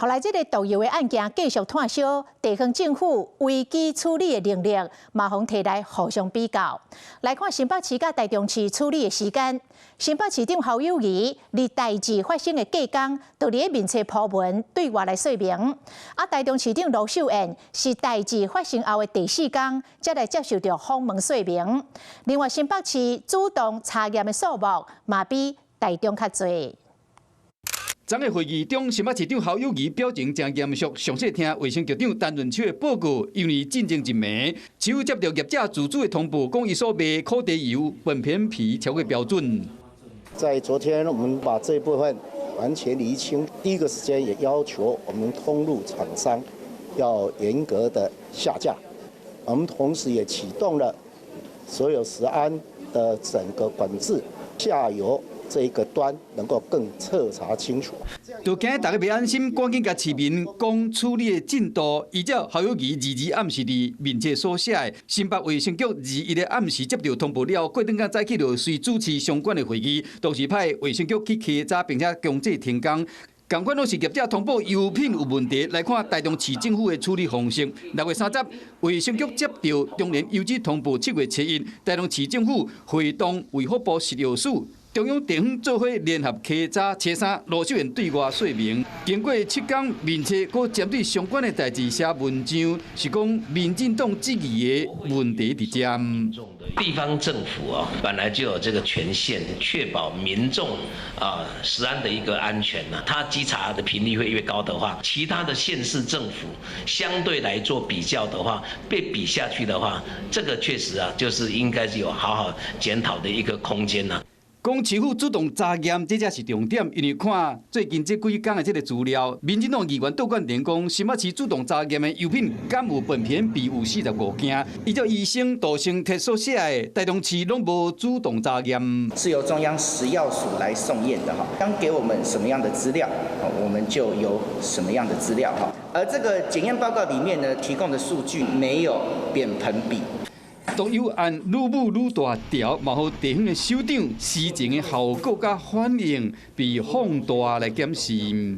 後來，這個導遊的案件繼續炭燒，地方政府危機處理的能力嘛，互摕來互相比較。來看新北市甲台中市處理的時間，新北市長侯友宜離代誌發生的隔天，就佇面冊鋪文對外來說明。啊，台中市長盧秀燕是代誌發生後的第4天，才來接受到訪問說明。另外，新北市主動查驗的數目嘛比台中較濟。昨個會議中，新北市長侯友宜表情真嚴肅，詳細聽衛生局長陳潤秋的報告，因為進前一暝，市府接到業者自主的通報，講伊所賣烤地油、本片皮超過標準。在昨天，我們把這一部分完全釐清。第一個時間也要求我們通路廠商要嚴格的下架。我們同時也啟動了所有食安的整個管制，下游這一個端能夠更徹查清楚。就驚大家別安心，趕緊甲市民講處理的進度。依照侯友宜22暗時佇面冊所寫的，新北衛生局21個暗時接到通報了，過頓間早起就隨主持相關的會議，同時派衛生局去稽查，並且強制停工。同款都是業者通報油品有問題，來看台中市政府的處理方式。6月30日，衛生局接到中聯郵局通報，7月7日，台中市政府會同衛福部食藥署、中央地方做伙聯合稽查車衫，盧秀燕對外說明，經過7天面冊，佫針對相關的代誌寫文章，是講民進黨質疑的問題佇遮。地方政府本來就有這個權限，確保民眾食安的一個安全呢。它稽查的頻率會越高的話，其他的縣市政府相對來做比較的話，被比下去的話，這個確實就是應該是有好好檢討的一個空間吶。講市府主動查驗，這才是重點。因為看最近這幾天的這個資料，民進黨議員杜冠廷講，新北市主動查驗的油品敢有苯片比有45件，依照醫生、道生特所寫的，台中市攏無主動查驗，是由中央食藥署來送驗的哈。當給我們什麼樣的資料，我們就有什麼樣的資料哈。而這個檢驗報告裡面呢，提供的數據沒有苯硼比。當有案愈舞愈大條，嘛互地方的首長事情的效果甲反應被放大來檢視。